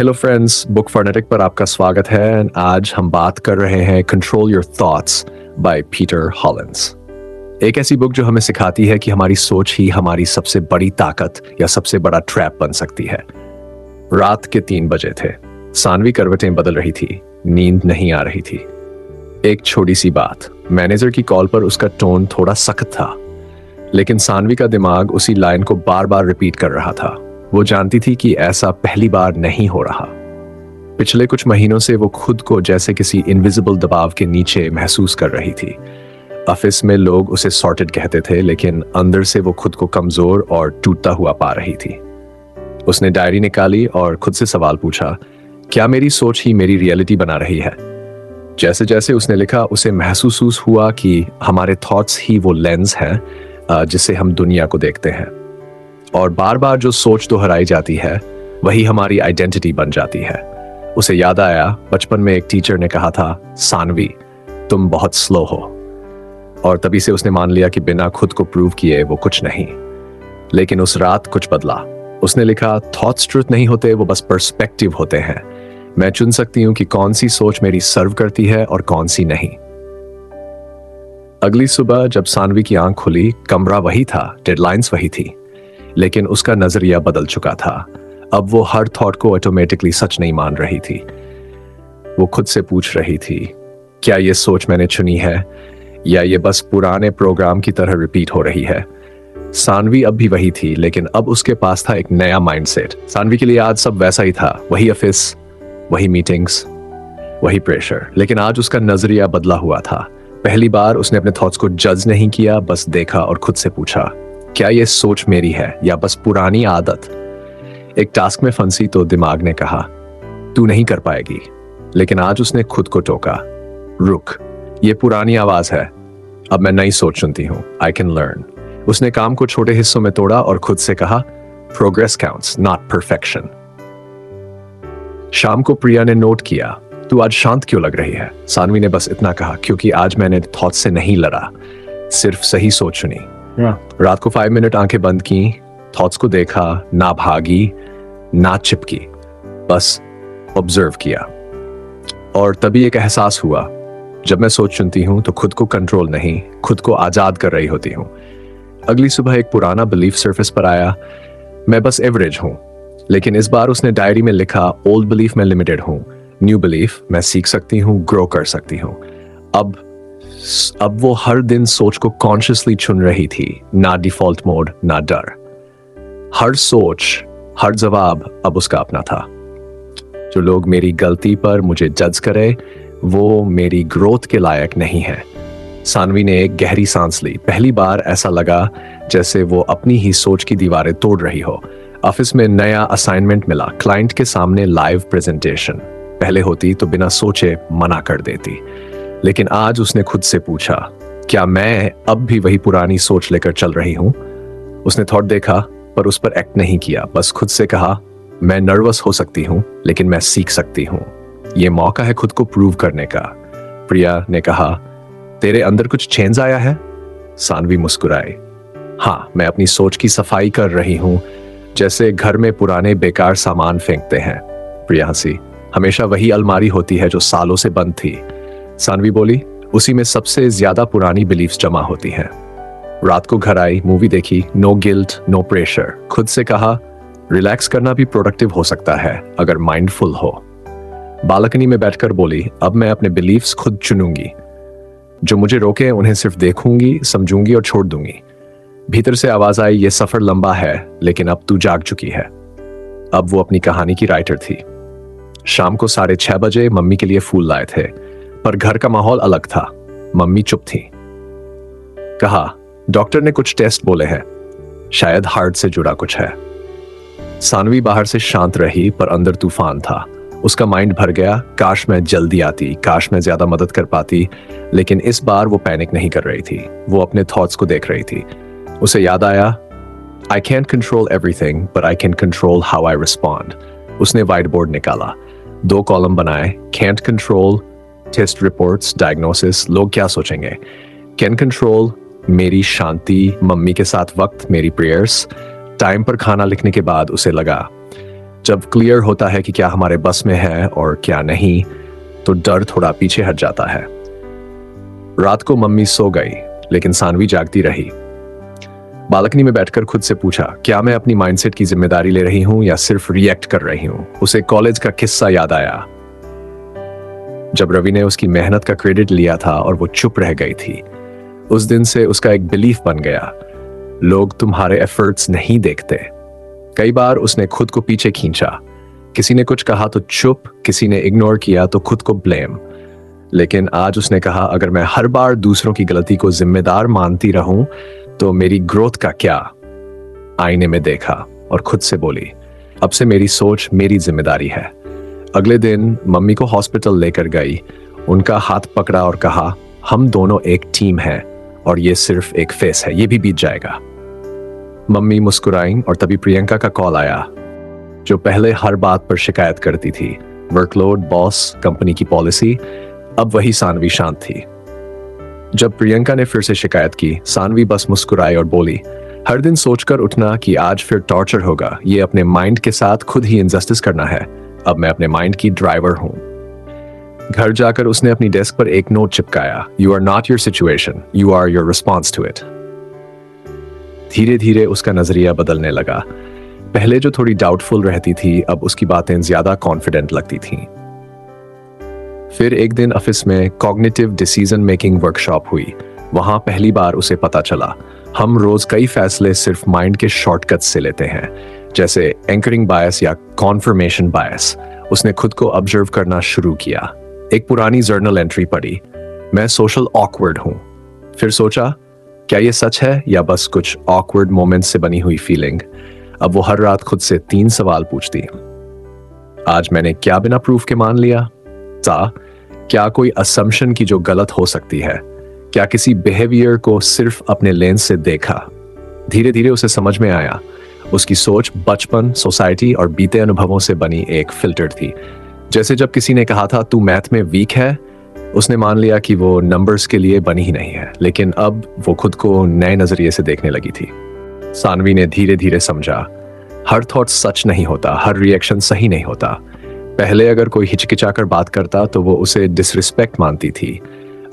Hello friends, book फॉर्नेटिक पर आपका स्वागत है। आज हम बात कर रहे हैं control your thoughts by Peter Hollins. एक ऐसी बुक जो हमें सिखाती है कि हमारी सोच ही हमारी सबसे बड़ी ताकत या सबसे बड़ा ट्रैप बन सकती है। रात के 3 बजे थे। सानवी करवटें बदल रही थी, नींद नहीं आ रही थी। एक छोटी सी बात, मैनेजर की कॉल पर उसका टोन थोड़ा सख्त था, लेकिन सानवी का दिमाग उसी लाइन को बार बार रिपीट कर रहा था। वो जानती थी कि ऐसा पहली बार नहीं हो रहा। पिछले कुछ महीनों से वो खुद को जैसे किसी इनविजिबल दबाव के नीचे महसूस कर रही थी। ऑफिस में लोग उसे सॉर्टेड कहते थे, लेकिन अंदर से वो खुद को कमजोर और टूटता हुआ पा रही थी। उसने डायरी निकाली और खुद से सवाल पूछा, क्या मेरी सोच ही मेरी रियलिटी बना रही है? जैसे जैसे उसने लिखा, उसे महसूस हुआ कि हमारे थॉट्स ही वो लेंस है जिससे हम दुनिया को देखते हैं, और बार बार जो सोच दोहराई जाती है वही हमारी आइडेंटिटी बन जाती है। उसे याद आया, बचपन में एक टीचर ने कहा था, सानवी तुम बहुत स्लो हो, और तभी से उसने मान लिया कि बिना खुद को प्रूव किए वो कुछ नहीं। लेकिन उस रात कुछ बदला। उसने लिखा, थॉट्स ट्रुथ नहीं होते, वो बस पर्सपेक्टिव होते हैं। मैं चुन सकती हूँ कि कौन सी सोच मेरी सर्व करती है और कौन सी नहीं। अगली सुबह जब सानवी की आंख खुली, कमरा वही था, डेडलाइंस वही थी, लेकिन उसका नजरिया बदल चुका था। अब वो हर थॉट को ऑटोमेटिकली सच नहीं मान रही थी। वो खुद से पूछ रही थी, क्या ये सोच मैंने चुनी है या ये बस पुराने प्रोग्राम की तरह रिपीट हो रही है? सानवी अब भी वही थी, लेकिन अब उसके पास था एक नया माइंडसेट। सानवी के लिए आज सब वैसा ही था, वही ऑफिस, वही मीटिंग्स, वही प्रेशर, लेकिन आज उसका नजरिया बदला हुआ था। पहली बार उसने अपने थॉट्स को जज नहीं किया, बस देखा और खुद से पूछा, क्या ये सोच मेरी है या बस पुरानी आदत? एक टास्क में फंसी तो दिमाग ने कहा, तू नहीं कर पाएगी, लेकिन आज उसने खुद को टोका, रुक, ये पुरानी आवाज है, अब मैं नई सोच चुनती हूं, आई कैन लर्न। उसने काम को छोटे हिस्सों में तोड़ा और खुद से कहा, प्रोग्रेस काउंट्स, नॉट परफेक्शन। शाम को प्रिया ने नोट किया, तू आज शांत क्यों लग रही है? सानवी ने बस इतना कहा, क्योंकि आज मैंने थॉट से नहीं लड़ा, सिर्फ सही सोच चुनी। रात को 5 मिनट आंखें बंद की, थॉट्स को देखा, ना भागी ना चिपकी, बस ऑब्जर्व किया। और तभी एक एहसास हुआ, जब मैं सोच चुनती हूं तो खुद को कंट्रोल नहीं, खुद को आजाद कर रही होती हूं। अगली सुबह एक पुराना बिलीफ सरफेस पर आया, मैं बस एवरेज हूं। लेकिन इस बार उसने डायरी में लिखा, ओल्ड बिलीफ मैं लिमिटेड हूं, न्यू बिलीफ मैं सीख सकती हूं, ग्रो कर सकती हूं। अब वो हर दिन सोच को कॉन्शियसली चुन रही थी, ना डिफॉल्ट मोड, ना डर। हर सोच, हर जवाब अब उसका अपना था। जो लोग मेरी गलती पर मुझे जज करे, वो मेरी ग्रोथ के लायक नहीं है। सानवी ने एक गहरी सांस ली। पहली बार ऐसा लगा जैसे वो अपनी ही सोच की दीवारें तोड़ रही हो। ऑफिस में नया असाइनमेंट मिला, क्लाइंट के सामने लाइव प्रेजेंटेशन। पहले होती तो बिना सोचे मना कर देती, लेकिन आज उसने खुद से पूछा, क्या मैं अब भी वही पुरानी सोच लेकर चल रही हूं? उसने थॉट देखा पर उस पर एक्ट नहीं किया, बस खुद से कहा, मैं नर्वस हो सकती हूं लेकिन मैं सीख सकती हूं, ये मौका है खुद को प्रूव करने का। प्रिया ने कहा, तेरे अंदर कुछ चेंज आया है? सानवी मुस्कुराई, हाँ, मैं अपनी सोच की सफाई कर रही हूं, जैसे घर में पुराने बेकार सामान फेंकते हैं। प्रिया हंसी, हमेशा वही अलमारी होती है जो सालों से बंद थी। सानवी बोली, उसी में सबसे ज्यादा पुरानी बिलीफ्स जमा होती हैं। रात को घर आई, मूवी देखी, नो गिल्ट, नो प्रेशर। खुद से कहा, रिलैक्स करना भी प्रोडक्टिव हो सकता है अगर माइंडफुल हो। बालकनी में बैठकर बोली, अब मैं अपने बिलीफ्स खुद चुनूंगी, जो मुझे रोके उन्हें सिर्फ देखूंगी, समझूंगी और छोड़ दूंगी। भीतर से आवाज आई, ये सफर लंबा है लेकिन अब तू जाग चुकी है। अब वो अपनी कहानी की राइटर थी। शाम को 6:30 बजे मम्मी के लिए फूल लाए थे, पर घर का माहौल अलग था। मम्मी चुप थी। कहा, डॉक्टर ने कुछ टेस्ट बोले हैं, शायद हार्ट से जुड़ा कुछ है। सानवी बाहर से शांत रही पर अंदर तूफान था। उसका माइंड भर गया, काश मैं जल्दी आती, काश मैं ज्यादा मदद कर पाती। लेकिन इस बार वो पैनिक नहीं कर रही थी, वो अपने थॉट्स को देख रही थी। उसे याद आया, I can't control everything but I can control how I respond. उसने व्हाइट बोर्ड निकाला, 2 कॉलम बनाए, can't control test reports, diagnosis, लोग क्या सोचेंगे। कैन कंट्रोल मेरी शांति, मम्मी के साथ वक्त, मेरी प्रेयर्स। टाइम पर खाना लिखने के बाद उसे लगा, जब क्लियर होता है कि क्या हमारे बस में है और क्या नहीं, तो डर थोड़ा पीछे हट जाता है। रात को मम्मी सो गई, लेकिन सानवी जागती रही। बालकनी में बैठकर खुद से पूछा, क्या मैं अपनी माइंडसेट की जिम्मेदारी ले रही हूं या सिर्फ रिएक्ट कर रही हूं? उसे कॉलेज का किस्सा याद आया, जब रवि ने उसकी मेहनत का क्रेडिट लिया था और वो चुप रह गई थी। उस दिन से उसका एक बिलीफ बन गया, लोग तुम्हारे एफर्ट्स नहीं देखते। कई बार उसने खुद को पीछे खींचा, किसी ने कुछ कहा तो चुप, किसी ने इग्नोर किया तो खुद को ब्लेम। लेकिन आज उसने कहा, अगर मैं हर बार दूसरों की गलती को जिम्मेदार मानती रहूं तो मेरी ग्रोथ का क्या? आईने में देखा और खुद से बोली, अब से मेरी सोच मेरी जिम्मेदारी है। अगले दिन मम्मी को हॉस्पिटल लेकर गई, उनका हाथ पकड़ा और कहा, हम दोनों एक टीम हैं और ये सिर्फ एक फेस है, ये भी बीत जाएगा। मम्मी मुस्कुराई और तभी प्रियंका का कॉल आया, जो पहले हर बात पर शिकायत करती थी। वर्कलोड, बॉस, कंपनी की पॉलिसी। अब वही सानवी शांत थी। जब प्रियंका ने फिर से शिकायत की, सानवी बस मुस्कुराई और बोली, हर दिन सोचकर उठना कि आज फिर टॉर्चर होगा, ये अपने माइंड के साथ खुद ही इंजस्टिस करना है। अब मैं अपने माइंड की ड्राइवर हूं। घर जाकर उसने अपनी डेस्क पर एक नोट चिपकाया, you are not your situation, you are your response to it. धीरे धीरे उसका नजरिया बदलने लगा। पहले जो थोड़ी डाउटफुल रहती थी, अब उसकी बातें ज्यादा कॉन्फिडेंट लगती थीं। फिर एक दिन ऑफिस में कॉग्निटिव डिसीजन मेकिंग वर्कशॉप हुई। वहां पहली बार उसे पता चला, हम रोज कई फैसले सिर्फ माइंड के शॉर्टकट से लेते हैं, जैसे एंकरिंग बायस या कॉन्फर्मेशन बायस। उसने खुद को ऑब्जर्व करना शुरू किया। एक पुरानी जर्नल एंट्री पढ़ी, मैं सोशल ऑकवर्ड हूं। फिर सोचा, क्या ये सच है या बस कुछ ऑकवर्ड मोमेंट्स से बनी हुई फीलिंग? अब वो हर रात खुद से 3 सवाल पूछती, आज मैंने क्या बिना प्रूफ के मान लिया? क्या कोई असम्पशन की जो गलत हो सकती है? क्या किसी बिहेवियर को सिर्फ अपने लेंस से देखा? धीरे धीरे उसे समझ में आया, उसकी सोच बचपन, सोसाइटी और बीते अनुभवों से बनी एक फिल्टर थी। जैसे जब किसी ने कहा था तू मैथ में वीक है, उसने मान लिया कि वो नंबर्स के लिए बनी ही नहीं है। लेकिन अब वो खुद को नए नजरिए से देखने लगी थी। सानवी ने धीरे धीरे समझा, हर थॉट सच नहीं होता, हर रिएक्शन सही नहीं होता। पहले अगर कोई हिचकिचाकर बात करता तो वो उसे डिसरिस्पेक्ट मानती थी।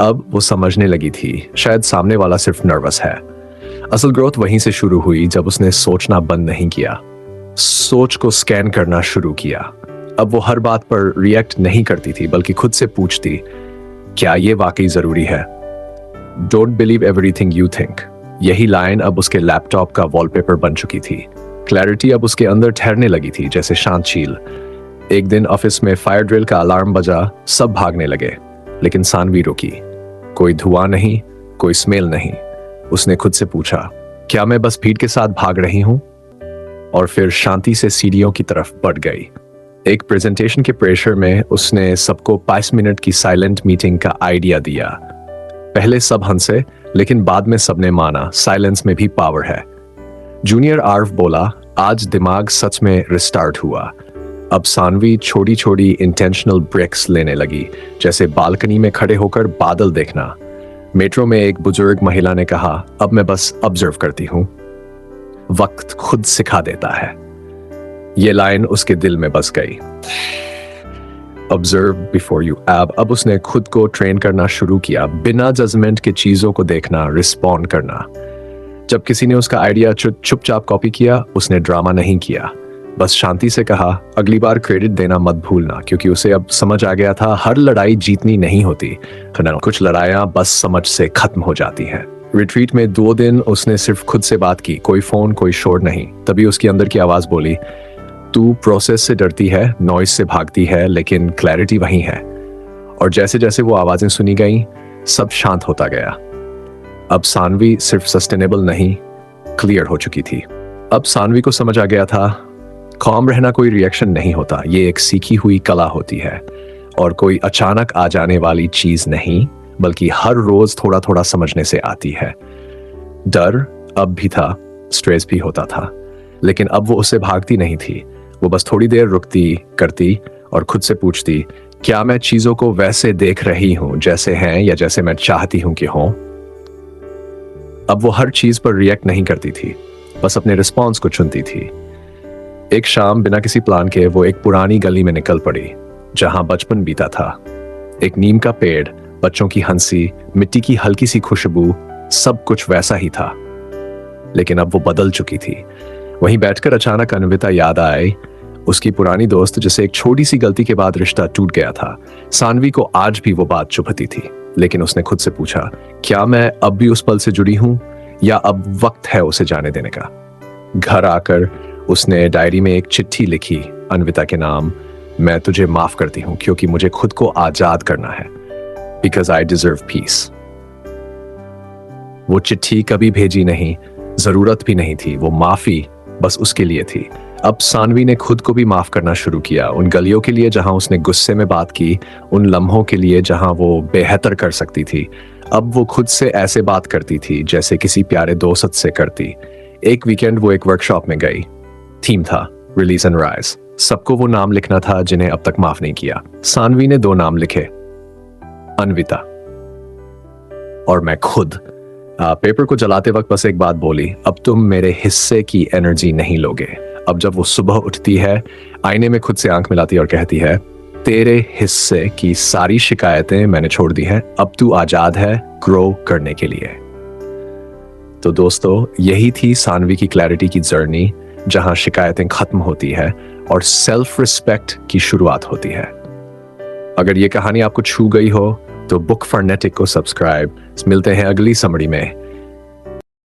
अब वो समझने लगी थी, शायद सामने वाला सिर्फ नर्वस है। असल ग्रोथ वहीं से शुरू हुई जब उसने सोचना बंद नहीं किया, सोच को स्कैन करना शुरू किया। अब वो हर बात पर रिएक्ट नहीं करती थी, बल्कि खुद से पूछती, क्या ये वाकई जरूरी है? Don't believe everything you think. यही लाइन अब उसके लैपटॉप का वॉलपेपर बन चुकी थी। क्लैरिटी अब उसके अंदर ठहरने लगी थी, जैसे शांत झील। एक दिन ऑफिस में फायर ड्रिल का अलार्म बजा, सब भागने लगे, लेकिन सानवी रुकी। कोई धुआं नहीं, कोई स्मेल नहीं। उसने खुद से पूछा, क्या मैं बस भीड़ के साथ भाग रही हूं? और फिर शांति से सीढ़ियों की तरफ बढ़ गई। एक प्रेजेंटेशन के प्रेशर में उसने सबको 5 मिनट की साइलेंट मीटिंग का आइडिया दिया। पहले सब हंसे, लेकिन बाद में सबने माना, साइलेंस में भी पावर है। जूनियर आर्व बोला, आज दिमाग सच में रिस्टार्ट हुआ। अब सानवी छोटी छोटी इंटेंशनल ब्रेक्स लेने लगी, जैसे बालकनी में खड़े होकर बादल देखना। मेट्रो में एक बुजुर्ग महिला ने कहा, अब मैं बस ऑब्जर्व करती हूं, वक्त खुद सिखा देता है। ये लाइन उसके दिल में बस गई। Observe before you act. अब उसने खुद को ट्रेन करना शुरू किया, बिना जजमेंट के चीजों को देखना, रिस्पॉन्ड करना। जब किसी ने उसका आइडिया चुपचाप कॉपी किया, उसने ड्रामा नहीं किया, बस शांति से कहा, अगली बार क्रेडिट देना मत भूलना, क्योंकि उसे अब समझ आ गया था, हर लड़ाई जीतनी नहीं होती। कुछ लड़ाइयां बस समझ से खत्म हो जाती हैं। रिट्रीट में 2 दिन उसने सिर्फ खुद से बात की, कोई फोन, कोई शोर नहीं। तभी उसकी अंदर की आवाज बोली, तू प्रोसेस से डरती है, नॉइज से भागती है, लेकिन क्लैरिटी वही है। और जैसे जैसे वो आवाजें सुनी गई, सब शांत होता गया। अब सानवी सिर्फ सस्टेनेबल नहीं, क्लियर हो चुकी थी। अब सानवी को समझ आ गया था, कॉम रहना कोई रिएक्शन नहीं होता, ये एक सीखी हुई कला होती है, और कोई अचानक आ जाने वाली चीज नहीं, बल्कि हर रोज थोड़ा थोड़ा समझने से आती है। डर अब भी था, स्ट्रेस भी होता था, लेकिन अब वो उससे भागती नहीं थी। वो बस थोड़ी देर रुकती, करती और खुद से पूछती, क्या मैं चीजों को वैसे देख रही हूं जैसे हैं, या जैसे मैं चाहती हूं कि हों? अब वो हर चीज पर रिएक्ट नहीं करती थी, बस अपने रिस्पॉन्स को चुनती थी। एक शाम बिना किसी प्लान के वो एक पुरानी गली में निकल पड़ी जहां बचपन बीता था। एक नीम का पेड़, बच्चों की हंसी, मिट्टी की हल्की सी खुशबू, सब कुछ वैसा ही था, लेकिन अब वो बदल चुकी थी। वहीं बैठकर अचानक अन्विता याद आई, उसकी पुरानी दोस्त जिसे एक छोटी सी गलती के बाद रिश्ता टूट गया था। सानवी को आज भी वो बात चुभती थी, लेकिन उसने खुद से पूछा, क्या मैं अब भी उस पल से जुड़ी हूं या अब वक्त है उसे जाने देने का। घर आकर उसने डायरी में एक चिट्ठी लिखी अन्विता के नाम, मैं तुझे माफ करती हूं क्योंकि मुझे खुद को आजाद करना है, बिकॉज आई डिजर्व पीस। वो चिट्ठी कभी भेजी नहीं, जरूरत भी नहीं थी, वो माफी बस उसके लिए थी। अब सानवी ने खुद को भी माफ करना शुरू किया, उन गलियों के लिए जहां उसने गुस्से में बात की, उन लम्हों के लिए जहां वो बेहतर कर सकती थी। अब वो खुद से ऐसे बात करती थी जैसे किसी प्यारे दोस्त से करती। एक वीकेंड वो एक वर्कशॉप में गई। थीम था रिलीज एंड राइज। सबको वो नाम लिखना था जिन्हें अब तक माफ नहीं किया। सानवी ने 2 नाम लिखे, अन्विता और मैं खुद। पेपर को जलाते वक्त बस एक बात बोली, अब तुम मेरे हिस्से की एनर्जी नहीं लोगे। अब जब वो सुबह उठती है, आईने में खुद से आंख मिलाती और कहती है, तेरे हिस्से की सारी शिकायतें मैंने छोड़ दी हैं, अब तू आजाद है ग्रो करने के लिए। तो दोस्तों, यही थी सानवी की क्लैरिटी की जर्नी, जहां शिकायतें खत्म होती है और सेल्फ रिस्पेक्ट की शुरुआत होती है। अगर ये कहानी आपको छू गई हो तो बुक फॉरनेटिक को सब्सक्राइब। मिलते हैं अगली समरी में।